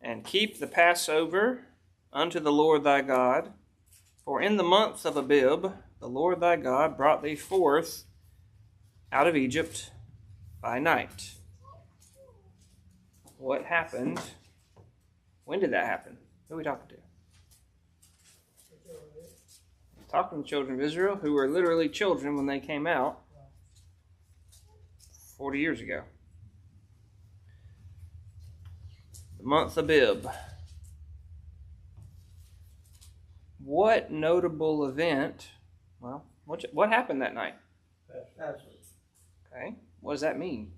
and keep the Passover unto the Lord thy God. For in the month of Abib, the Lord thy God brought thee forth out of Egypt by night. What happened? When did that happen? Who are we talking to? Talking to the children of Israel, who were literally children when they came out 40 years ago. The month Abib. What notable event, well, what happened that night? Passover. Okay, what does that mean?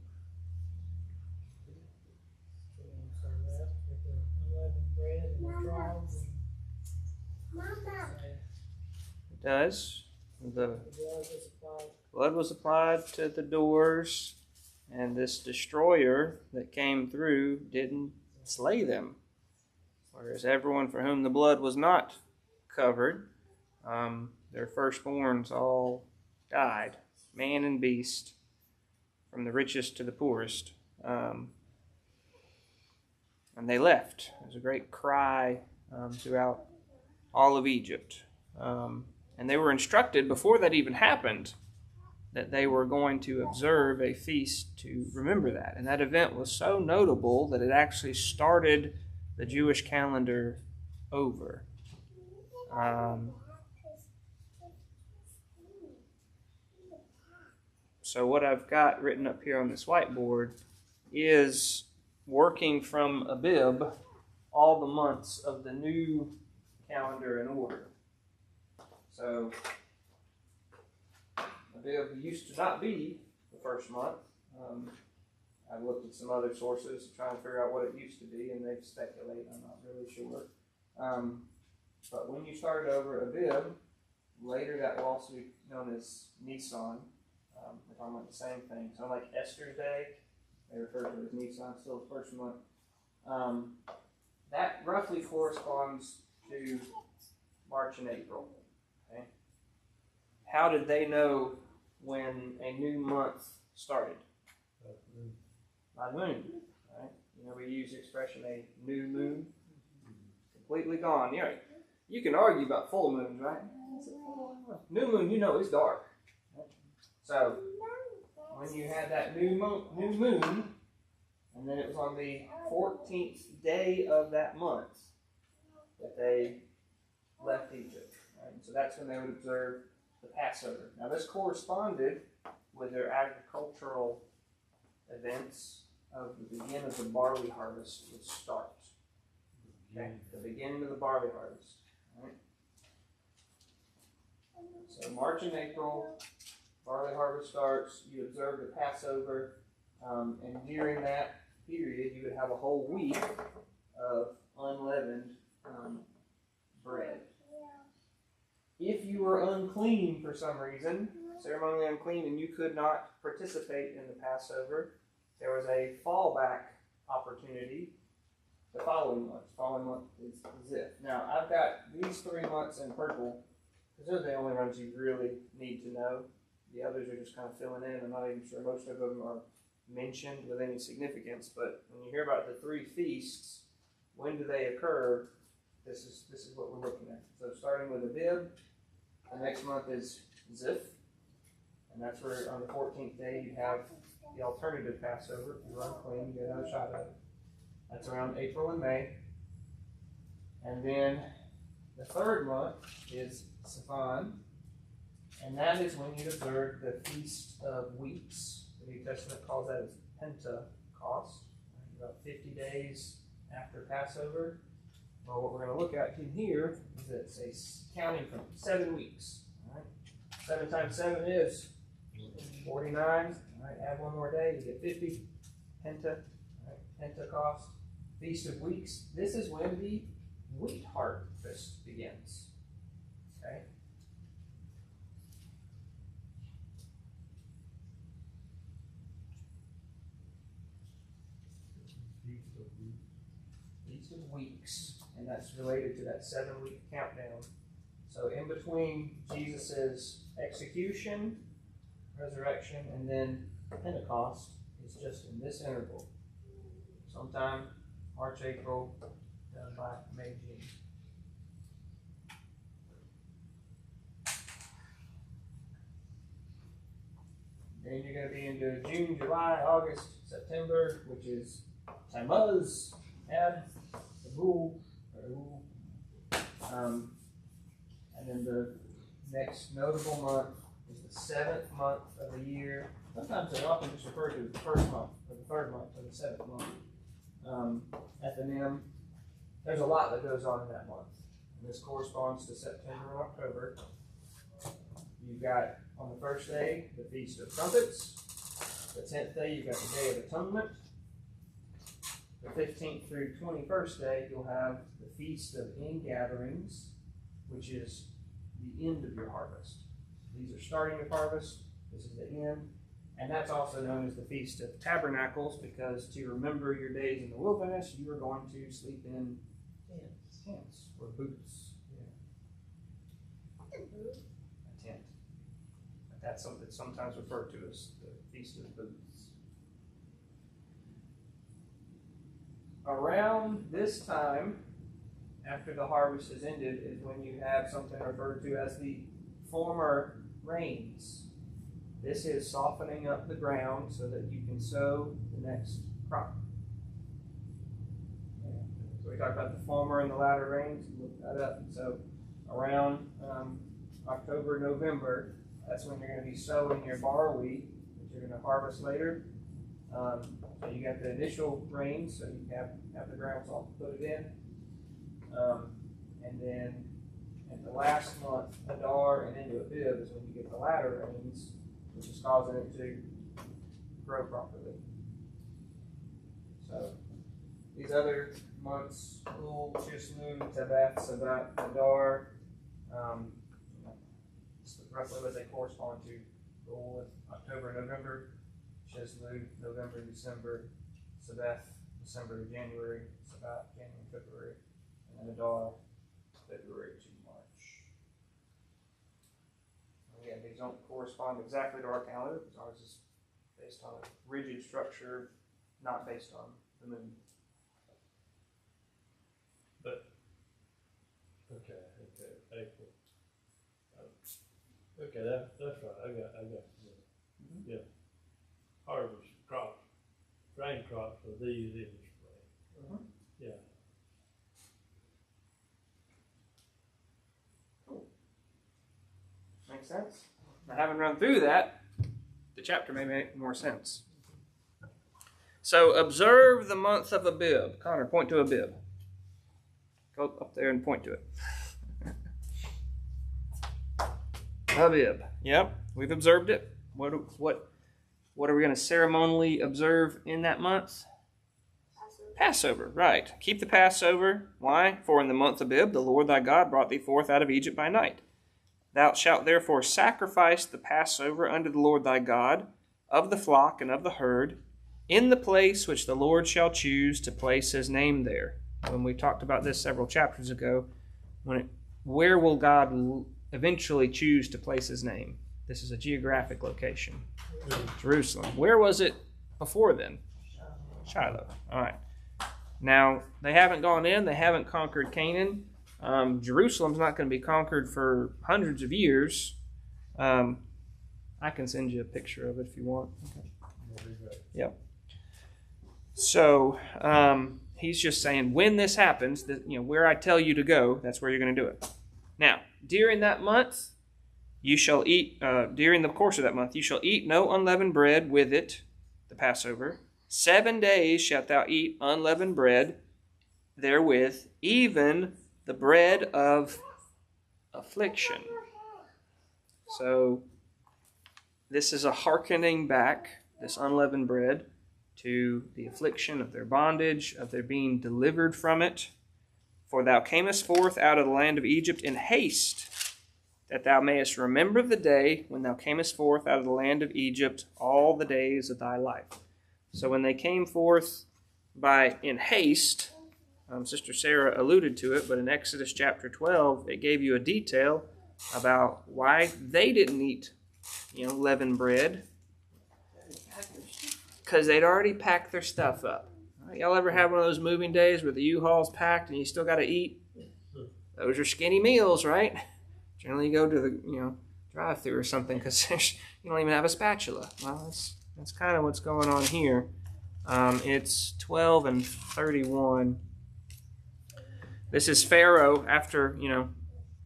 It does. The blood was applied to the doors, and this destroyer that came through didn't slay them. Whereas everyone for whom the blood was not covered, their firstborns all died, man and beast, from the richest to the poorest. And they left. There was a great cry throughout all of Egypt. And they were instructed before that even happened that they were going to observe a feast to remember that. And that event was so notable that it actually started the Jewish calendar over. So what I've got written up here on this whiteboard is working from Abib all the months of the new calendar in order. So Abib used to not be the first month. I've looked at some other sources to try and figure out what it used to be, and they've speculated. I'm not really sure. But when you started over Abib, later that will also be known as Nisan. We're talking about the same thing. So like Esther's Day, they refer to it as Nisan, still the first month. That roughly corresponds to March and April. Okay? How did they know when a new month started? By moon. Right? You know, we use the expression a new moon. Completely gone. You know, you can argue about full moons, right? New moon, you know, is dark. So, when you had that new moon, and then it was on the 14th day of that month that they left Egypt. Right? So that's when they would observe the Passover. Now this corresponded with their agricultural events of the beginning of the barley harvest would start. Okay? The beginning of the barley harvest. Right? So March and April, barley harvest starts, you observe the Passover, and during that period you would have a whole week of unleavened bread. If you were unclean for some reason, ceremonially unclean, and you could not participate in the Passover, there was a fallback opportunity the following month. The following month is Ziph. Now, I've got these 3 months in purple, because those are the only ones you really need to know. The others are just kind of filling in. I'm not even sure most of them are mentioned with any significance, but when you hear about the 3 feasts, when do they occur? This is what we're looking at. So starting with Abib, the next month is Ziph, and that's where on the 14th day you have the alternative Passover. If you're unclean, you get another shot at it. That's around April and May. And then the 3rd month is Sivan, and that is when you observe the Feast of Weeks. The New Testament calls that as Pentecost, about 50 days after Passover. Well, what we're going to look at in here is it's counting from 7 weeks. All right? 7 times 7 is 49. All right, add one more day, you get 50. Pentecost, Feast of Weeks. This is when the wheat harvest begins. Okay? Feast of Weeks. And that's related to that 7-week countdown. So in between Jesus' execution, resurrection, and then Pentecost is just in this interval. Sometime March, April, done by May, June. Then you're going to be into June, July, August, September, which is Tammuz, Ab, Abib, and then the next notable month is the 7th month of the year. Sometimes they often just refer to the first month, or the third month, or the 7th month. Ethanim. There's a lot that goes on in that month. And this corresponds to September and October. You've got, on the first day, the Feast of Trumpets. The 10th day, you've got the Day of Atonement. The 15th through 21st day, you'll have the Feast of Ingatherings, which is the end of your harvest. These are starting your harvest. This is the end. And that's also known as the Feast of Tabernacles, because to remember your days in the wilderness, you are going to sleep in tents or booths. Yeah. A tent. That's something that's sometimes referred to as the Feast of Booths. Around this time, after the harvest is ended, is when you have something referred to as the former rains. This is softening up the ground so that you can sow the next crop. Yeah. So we talked about the former and the latter rains. Look that up. So around October, November, that's when you're going to be sowing your barley, which you're going to harvest later. So you got the initial rains, so you have the ground soft to put it in. And then at the last month, Adar and into Abib is when you get the latter rains, which is causing it to grow properly. So these other months, Ul, Chisnu, Tabath, Sabat, Adar, roughly what they correspond to. Ul, October, November, Chisnu, November, December, Sabath, December to January, Sabat, January, February, and then Adar, February to March. Again, these don't correspond exactly to our calendar, because ours is based on a rigid structure, not based on the moon. But okay, April. Okay, that's right. I got yeah. Harvest crops, grain crops are these in the spring. Yeah. Cool. Makes sense? Now, having run through that, the chapter may make more sense. So, observe the month of Abib. Connor, point to Abib. Go up there and point to it. Abib. Yep, we've observed it. What are we going to ceremonially observe in that month? Passover, right. Keep the Passover. Why? For in the month of Abib, the Lord thy God brought thee forth out of Egypt by night. Thou shalt therefore sacrifice the Passover unto the Lord thy God, of the flock and of the herd, in the place which the Lord shall choose to place his name there. When we talked about this several chapters ago, where will God eventually choose to place his name? This is a geographic location. Jerusalem. Where was it before then? Shiloh. All right. Now, they haven't gone in. They haven't conquered Canaan. Jerusalem's not going to be conquered for hundreds of years. I can send you a picture of it if you want. Okay. Yep. So, he's just saying, when this happens, where I tell you to go, that's where you're going to do it. Now, during that month, you shall eat, during the course of that month, you shall eat no unleavened bread with it, the Passover. 7 days shalt thou eat unleavened bread therewith, even the bread of affliction. So, this is a hearkening back, this unleavened bread, to the affliction of their bondage, of their being delivered from it. For thou camest forth out of the land of Egypt in haste, that thou mayest remember the day when thou camest forth out of the land of Egypt all the days of thy life. So when they came forth in haste, Sister Sarah alluded to it, but in Exodus chapter 12, it gave you a detail about why they didn't eat, leavened bread, because they'd already packed their stuff up. Y'all ever have one of those moving days where the U-Haul's packed and you still got to eat? Those are skinny meals, right? Generally, you go to the drive-thru or something because you don't even have a spatula. Well, that's kind of what's going on here. It's 12 and 31. This is Pharaoh after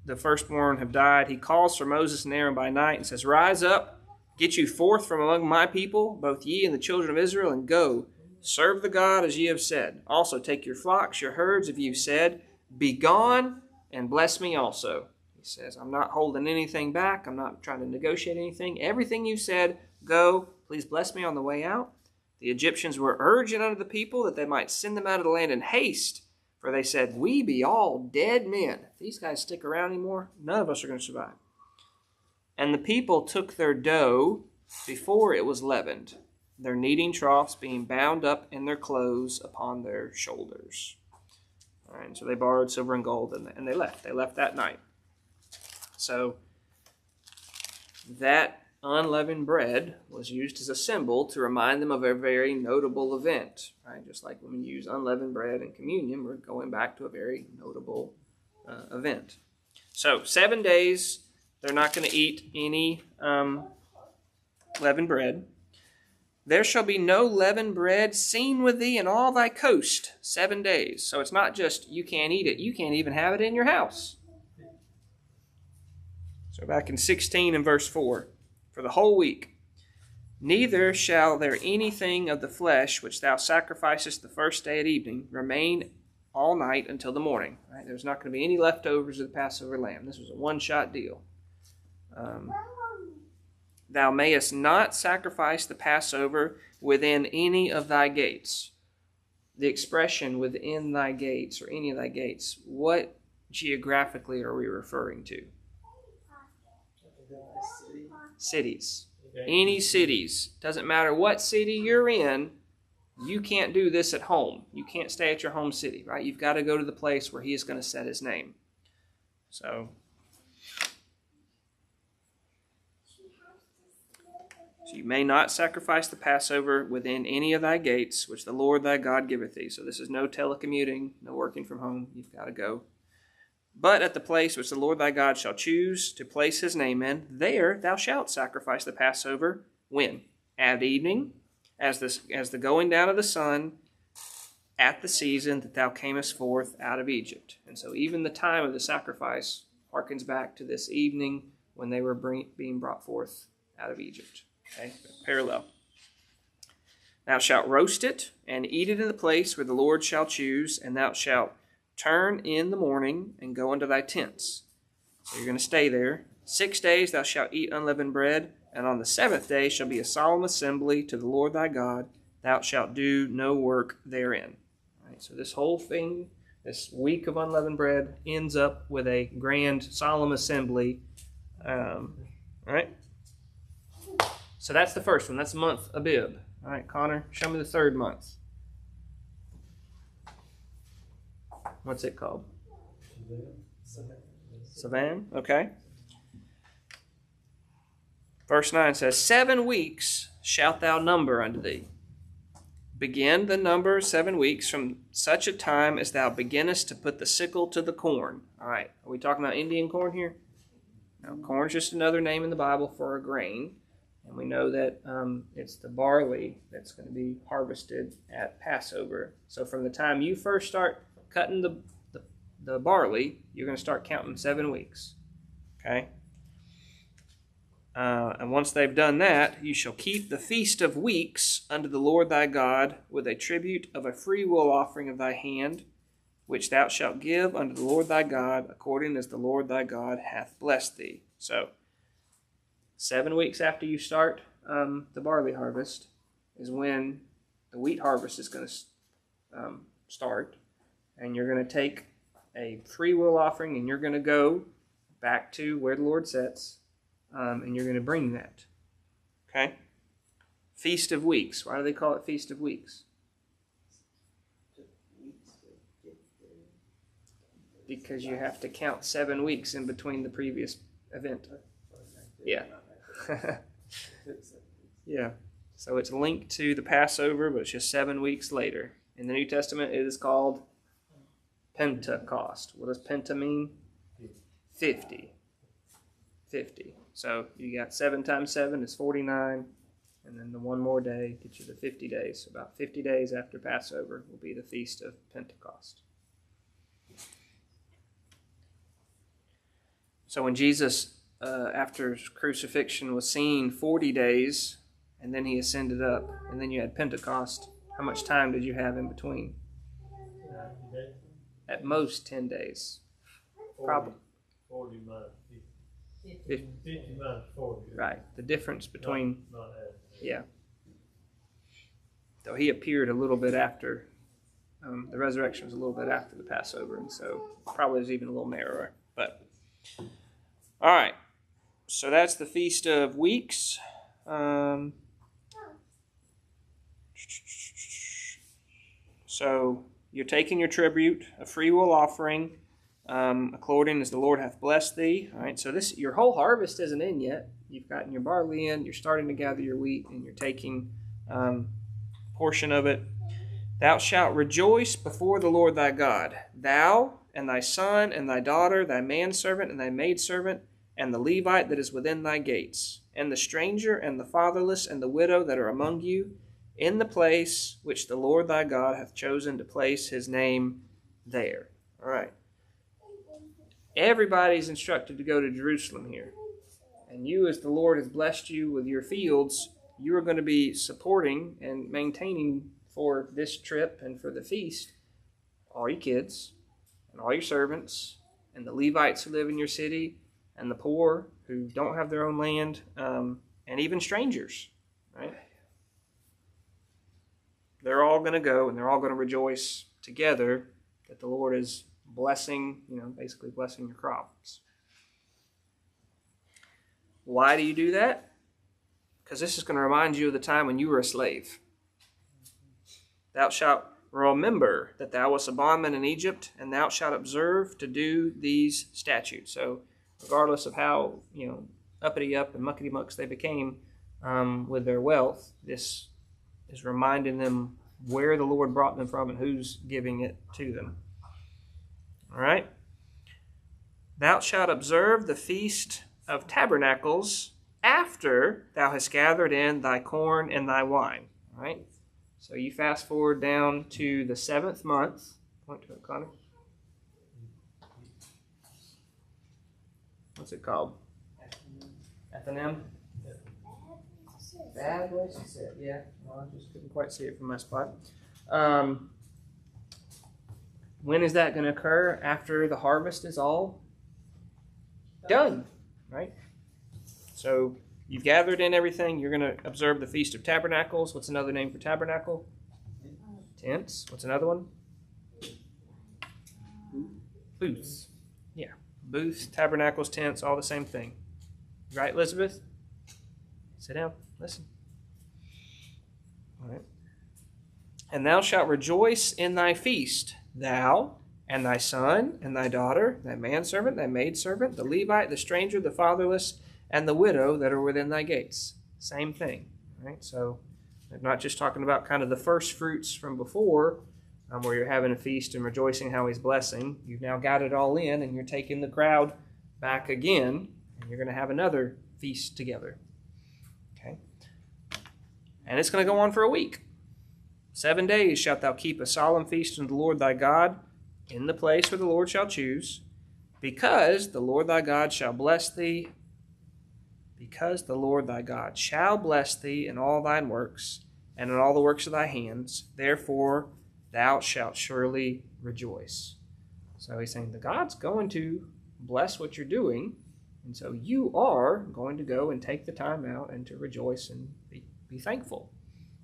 the firstborn have died. He calls for Moses and Aaron by night and says, "Rise up, get you forth from among my people, both ye and the children of Israel, and go. Serve the God as ye have said. Also take your flocks, your herds, if you've said, be gone, and bless me also." He says, I'm not holding anything back. I'm not trying to negotiate anything. Everything you said, go. Please bless me on the way out. The Egyptians were urging unto the people that they might send them out of the land in haste. For they said, we be all dead men. If these guys stick around anymore, none of us are going to survive. And the people took their dough before it was leavened, their kneading troughs being bound up in their clothes upon their shoulders. All right, so they borrowed silver and gold, and they left. They left that night. So that unleavened bread was used as a symbol to remind them of a very notable event. Right? Just like when we use unleavened bread in communion, we're going back to a very notable event. So 7 days, they're not going to eat any leavened bread. There shall be no leavened bread seen with thee in all thy coast 7 days. So it's not just you can't eat it, you can't even have it in your house. So back in 16 and verse 4, for the whole week, neither shall there anything of the flesh which thou sacrificest the first day at evening remain all night until the morning. Right? There's not going to be any leftovers of the Passover lamb. This was a one-shot deal. Thou mayest not sacrifice the Passover within any of thy gates. The expression within thy gates or any of thy gates, what geographically are we referring to? Cities. Any cities. Doesn't matter what city you're in, you can't do this at home. You can't stay at your home city, right? You've got to go to the place where he is going to set his name. So you may not sacrifice the Passover within any of thy gates, which the Lord thy God giveth thee. So this is no telecommuting, no working from home. You've got to go. But at the place which the Lord thy God shall choose to place his name in, there thou shalt sacrifice the Passover. When? At evening, as the going down of the sun, at the season that thou camest forth out of Egypt. And so even the time of the sacrifice harkens back to this evening when they were being brought forth out of Egypt. Okay, parallel. Thou shalt roast it and eat it in the place where the Lord shall choose, and thou shalt turn in the morning and go unto thy tents. So you're going to stay there. 6 days thou shalt eat unleavened bread, and on the 7th day shall be a solemn assembly to the Lord thy God. Thou shalt do no work therein. All right, so this whole thing, this week of unleavened bread, ends up with a grand solemn assembly. All right. So that's the first one. That's the month Abib. All right, Connor, show me the third month. What's it called? Sivan. Okay. Verse 9 says, 7 weeks shalt thou number unto thee. Begin the number 7 weeks from such a time as thou beginnest to put the sickle to the corn. All right. Are we talking about Indian corn here? No, corn's just another name in the Bible for a grain. And we know that it's the barley that's going to be harvested at Passover. So from the time you first start cutting the barley, you're going to start counting 7 weeks. Okay? And once they've done that, you shall keep the Feast of Weeks unto the Lord thy God with a tribute of a freewill offering of thy hand, which thou shalt give unto the Lord thy God, according as the Lord thy God hath blessed thee. So 7 weeks after you start the barley harvest is when the wheat harvest is going to start. And you're going to take a free will offering and you're going to go back to where the Lord sets and you're going to bring that. Okay? Feast of Weeks. Why do they call it Feast of Weeks? Because you have to count 7 weeks in between the previous event. Yeah. Yeah. So it's linked to the Passover, but it's just 7 weeks later. In the New Testament, it is called Pentecost. What does penta mean? 50. 50. So you got 7 times 7 is 49. And then the one more day gets you to 50 days. About 50 days after Passover will be the Feast of Pentecost. So when Jesus, after crucifixion, was seen 40 days, and then he ascended up, and then you had Pentecost, how much time did you have in between? At most 10 days. 40 minus 50. 50 minus 40. Right. The difference between... Not yeah. So he appeared a little bit after, the resurrection was a little bit after the Passover, and so probably was even a little narrower. But, all right. So that's the Feast of Weeks. So you're taking your tribute, a freewill offering, according as the Lord hath blessed thee. All right. So your whole harvest isn't in yet. You've gotten your barley in. You're starting to gather your wheat, and you're taking portion of it. Thou shalt rejoice before the Lord thy God, thou and thy son and thy daughter, thy manservant and thy maidservant, and the Levite that is within thy gates, and the stranger and the fatherless and the widow that are among you, in the place which the Lord thy God hath chosen to place his name there. All right. Everybody's instructed to go to Jerusalem here. And you, as the Lord has blessed you with your fields, you are going to be supporting and maintaining for this trip and for the feast all your kids and all your servants and the Levites who live in your city and the poor who don't have their own land, and even strangers, right? They're all going to go and they're all going to rejoice together that the Lord is blessing, basically blessing your crops. Why do you do that? Because this is going to remind you of the time when you were a slave. Thou shalt remember that thou wast a bondman in Egypt, and thou shalt observe to do these statutes. So regardless of how, uppity up and muckety mucks they became with their wealth, this is reminding them where the Lord brought them from and who's giving it to them. All right? Thou shalt observe the Feast of Tabernacles after thou hast gathered in thy corn and thy wine. All right? So you fast forward down to the 7th month. Point to it, Connor. What's it called? Ethanim? Bad place to sit. Yeah. Well, I just couldn't quite see it from my spot. When is that going to occur? After the harvest is all done, right? So you've gathered in everything. You're going to observe the Feast of Tabernacles. What's another name for tabernacle? Tents. What's another one? Booths. Yeah. Booths, tabernacles, tents, all the same thing. Right, Elizabeth? Sit down. Listen. All right. And thou shalt rejoice in thy feast, thou and thy son and thy daughter, thy manservant, thy maidservant, the Levite, the stranger, the fatherless, and the widow that are within thy gates. Same thing. Right? So they're not just talking about kind of the first fruits from before, where you're having a feast and rejoicing how he's blessing. You've now got it all in, and you're taking the crowd back again, and you're going to have another feast together. Okay? And it's going to go on for a week. 7 days shalt thou keep a solemn feast unto the Lord thy God in the place where the Lord shall choose, because the Lord thy God shall bless thee, because the Lord thy God shall bless thee in all thine works, and in all the works of thy hands. Therefore thou shalt surely rejoice. So he's saying the God's going to bless what you're doing, and so you are going to go and take the time out and to rejoice and be thankful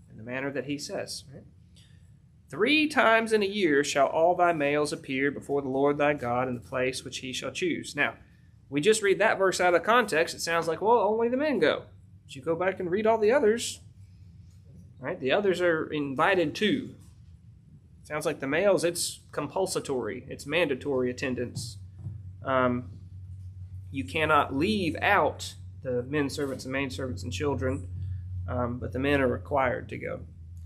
in the manner that he says. Right? 3 times in a year shall all thy males appear before the Lord thy God in the place which he shall choose. Now, we just read that verse out of context. It sounds like, well, only the men go. But you go back and read all the others. Right? The others are invited too. Sounds like the males, it's compulsory. It's mandatory attendance. You cannot leave out the men servants and maid servants and children, but the men are required to go.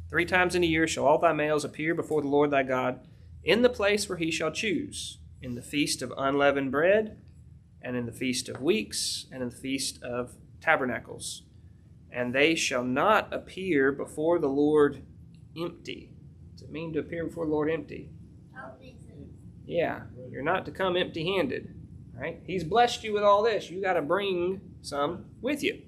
3 times in a year shall all thy males appear before the Lord thy God in the place where he shall choose, in the feast of unleavened bread, and in the feast of weeks, and in the feast of tabernacles. And they shall not appear before the Lord empty. Does it mean to appear before the Lord empty? Yeah, you're not to come empty-handed. Right? He's blessed you with all this. You got to bring some with you.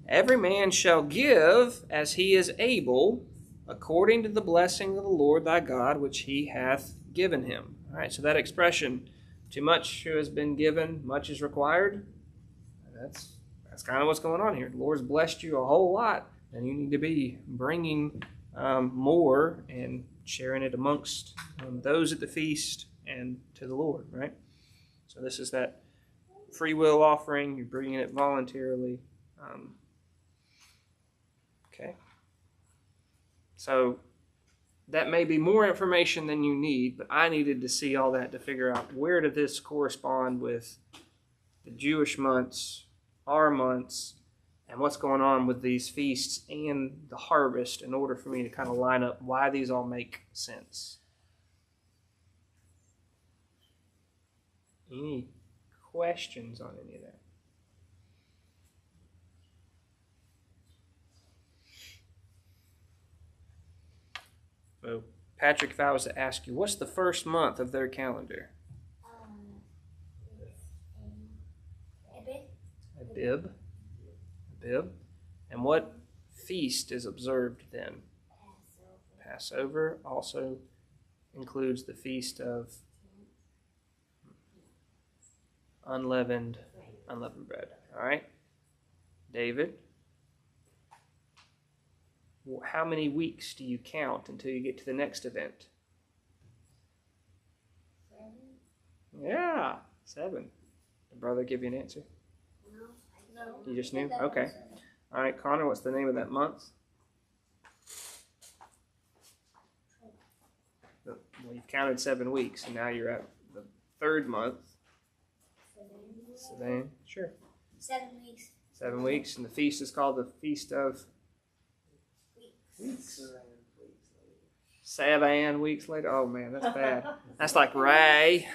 Every man shall give as he is able, according to the blessing of the Lord thy God, which he hath given him. All right, so that expression, too much has been given, much is required, that's kind of what's going on here. The Lord's blessed you a whole lot, and you need to be bringing more and sharing it amongst those at the feast and to the Lord, right? So this is that free will offering. You're bringing it voluntarily. Okay. So that may be more information than you need, but I needed to see all that to figure out where did this correspond with the Jewish months, our months, and what's going on with these feasts and the harvest in order for me to kind of line up why these all make sense. Any questions on any of that? So, Patrick, if I was to ask you, what's the first month of their calendar? Abib. Abib. And what feast is observed then? Passover also includes the feast of unleavened bread. All right? David? How many weeks do you count until you get to the next event? 7. Yeah, 7. Did brother give you an answer? No. You just knew? Okay. All right, Connor, what's the name of that month? Well, you've counted 7 weeks, and now you're at the 3rd month. 7. Sure. 7 weeks. 7 weeks, and the feast is called the Feast of Weeks. 7 weeks later. Oh man, that's bad. That's like Ray.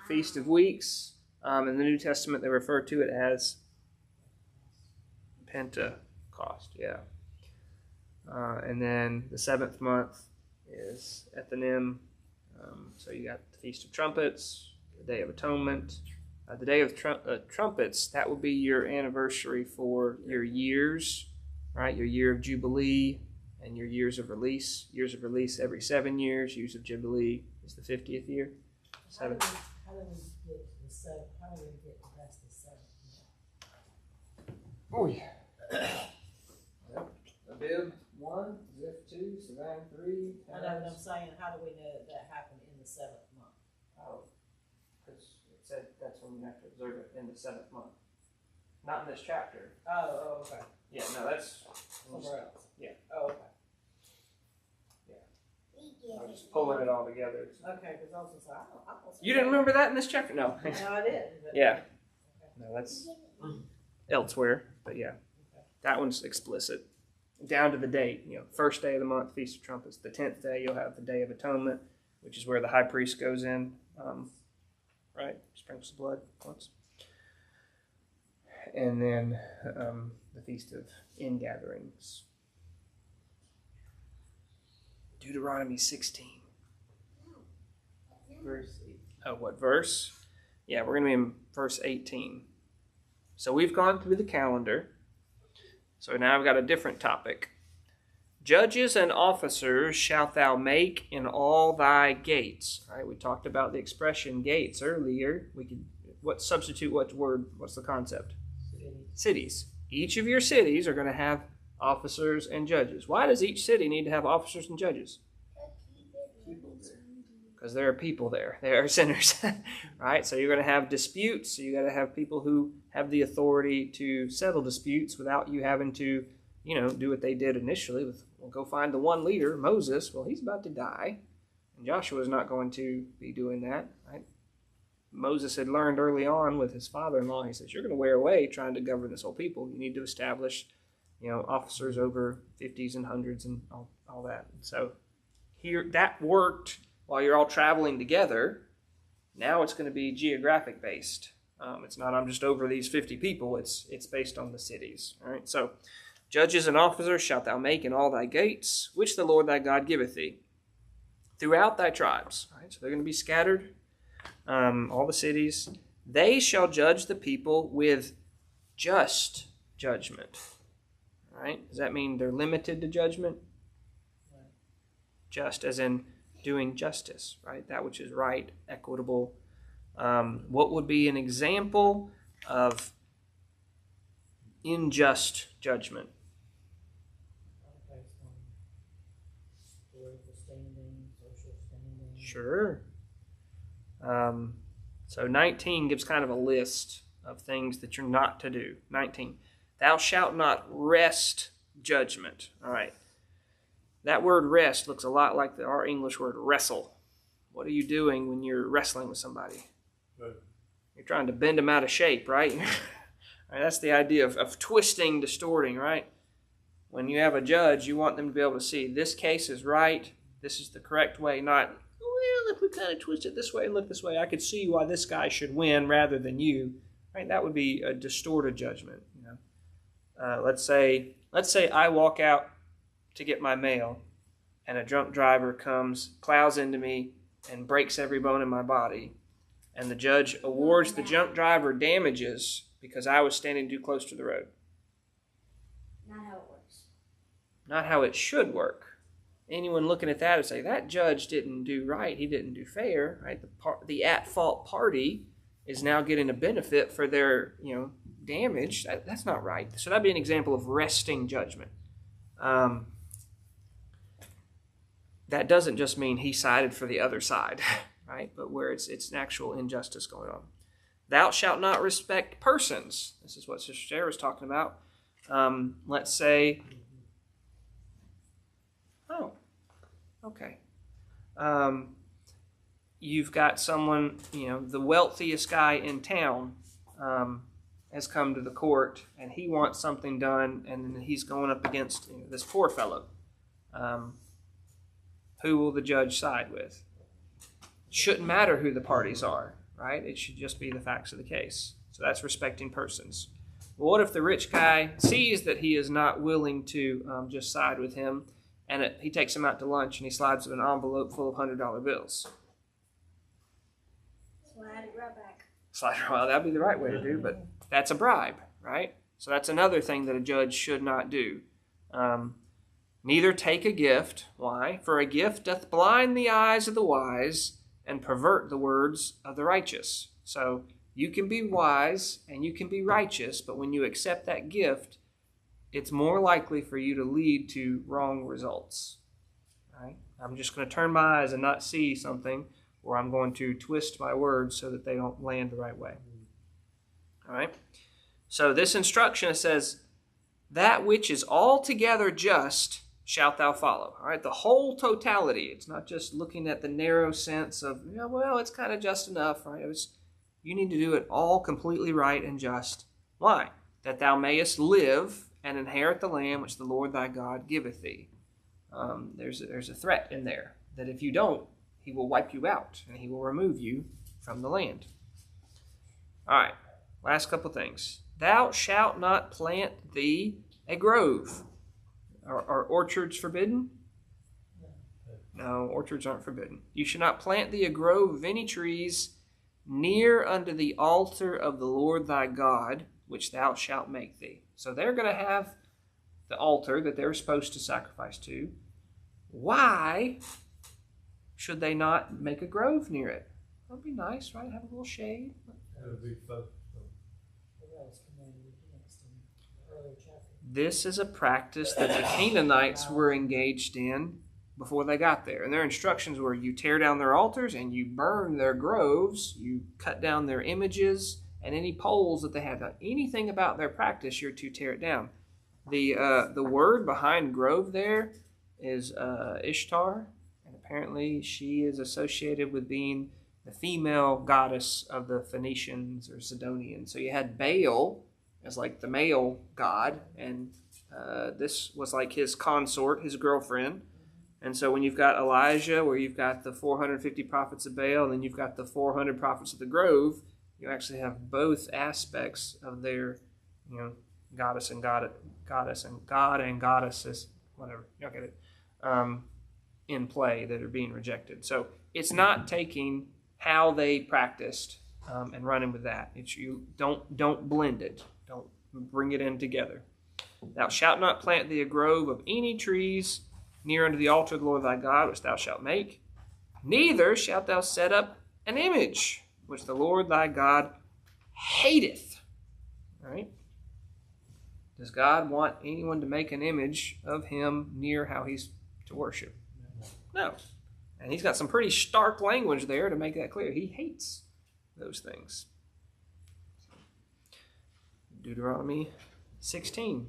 Feast of Weeks. In the New Testament, they refer to it as Pentecost. Yeah. And then the 7th month is Ethanim. So you got the Feast of Trumpets, the Day of Atonement. The Day of Trumpets, that will be your anniversary for your years, right? Your year of Jubilee and your years of release. Years of release every 7 years. Years of Jubilee is the 50th year. How do we get to the 7th? How do we get to that's the 7th? Oh yeah. Abib 1, Ziph 2, Savan 3. I know what I'm saying. How do we know that happened in the 7th month? Oh, because it said that's when you have to observe it in the 7th month. Not in this chapter. Oh, okay. Yeah, no, that's Somewhere else. Yeah. Oh, okay. I'm just pulling it all together. Okay, because I was just like, I don't You didn't remember that in this chapter? No. No, I didn't. But Yeah. Okay. No, that's elsewhere, but yeah. That one's explicit. Down to the date, first day of the month, Feast of Trumpets. The 10th day, you'll have the Day of Atonement, which is where the high priest goes in, right? Sprinkles the blood once. And then the Feast of Ingatherings. Deuteronomy 16. What verse? Yeah, we're going to be in verse 18. So we've gone through the calendar. So now I've got a different topic. Judges and officers shalt thou make in all thy gates. All right, we talked about the expression gates earlier. Substitute what word? What's the concept? Cities. Each of your cities are going to have officers and judges. Why does each city need to have officers and judges? Because there are people there. There are sinners, right? So you're going to have disputes. So you got to have people who have the authority to settle disputes without you having to, do what they did initially. Go find the one leader, Moses. Well, he's about to die, and Joshua's not going to be doing that, right? Moses had learned early on with his father-in-law. He says, "You're going to wear away trying to govern this whole people. You need to establish, officers over 50s and 100s and all that. So here, that worked while you're all traveling together. Now it's going to be geographic based. It's not I'm just over these 50 people. It's based on the cities. All right. So judges and officers shalt thou make in all thy gates, which the Lord thy God giveth thee, throughout thy tribes. All right. So they're going to be scattered, all the cities. They shall judge the people with just judgment. All right. Does that mean they're limited to judgment? Just as in doing justice, right? That which is right, equitable. What would be an example of unjust judgment? Based on political standing, social standing. Sure. So 19 gives kind of a list of things that you're not to do. 19. Thou shalt not wrest judgment. All right. That word rest looks a lot like our English word wrestle. What are you doing when you're wrestling with somebody? Right. You're trying to bend them out of shape, right? Right, that's the idea of twisting, distorting, right? When you have a judge, you want them to be able to see this case is right, this is the correct way, not, well, if we kind of twist it this way and look this way, I could see why this guy should win rather than you. Right? That would be a distorted judgment. Let's say I walk out to get my mail, and a drunk driver plows into me, and breaks every bone in my body, and the judge awards the drunk driver damages because I was standing too close to the road. Not how it works. Not how it should work. Anyone looking at that would say, that judge didn't do right, he didn't do fair, right? The at-fault party is now getting a benefit for their, damage. That's not right. So that'd be an example of wresting judgment. That doesn't just mean he sided for the other side, right? But where it's an actual injustice going on. Thou shalt not respect persons. This is what Sister Sarah was talking about. Let's say, you've got someone, the wealthiest guy in town has come to the court, and he wants something done, and he's going up against this poor fellow. Who will the judge side with? Shouldn't matter who the parties are, right? It should just be the facts of the case. So that's respecting persons. Well, what if the rich guy sees that he is not willing to just side with him, and he takes him out to lunch and he slides him an envelope full of $100 bills? Slide it right back. Well, that'd be the right way to do, but that's a bribe, right? So that's another thing that a judge should not do. Neither take a gift. Why? For a gift doth blind the eyes of the wise and pervert the words of the righteous. So you can be wise and you can be righteous, but when you accept that gift, it's more likely for you to lead to wrong results. Right? I'm just going to turn my eyes and not see something, or I'm going to twist my words so that they don't land the right way. All right? So this instruction says, that which is altogether just shalt thou follow. All right, the whole totality. It's not just looking at the narrow sense of, it's kind of just enough. Right? You need to do it all completely right and just. Why? That thou mayest live and inherit the land which the Lord thy God giveth thee. There's a threat in there that if you don't, he will wipe you out and he will remove you from the land. All right, last couple things. Thou shalt not plant thee a grove. Are orchards forbidden? No, orchards aren't forbidden. You shall not plant thee a grove of any trees near unto the altar of the Lord thy God, which thou shalt make thee. So they're going to have the altar that they're supposed to sacrifice to. Why should they not make a grove near it? That would be nice, right? Have a little shade. That would be focused on. That was commanded against in the earlier chapter. This is a practice that the Canaanites were engaged in before they got there. And their instructions were you tear down their altars and you burn their groves, you cut down their images and any poles that they had. Now, anything about their practice, you're to tear it down. The word behind grove there is Ishtar, and apparently she is associated with being the female goddess of the Phoenicians or Sidonians. So you had Baal as like the male god, and This was like his consort, his girlfriend. And so when you've got Elijah, where you've got the 450 prophets of Baal, and then you've got the 400 prophets of the grove, you actually have both aspects of their, goddess and god and goddesses, whatever, you get it, in play that are being rejected. So it's not taking how they practiced and running with that. It's you don't blend it. Don't bring it in together. Thou shalt not plant thee a grove of any trees near unto the altar of the Lord thy God, which thou shalt make. Neither shalt thou set up an image, which the Lord thy God hateth. All right? Does God want anyone to make an image of him near how he's to worship? No. And he's got some pretty stark language there to make that clear. He hates those things. Deuteronomy 16.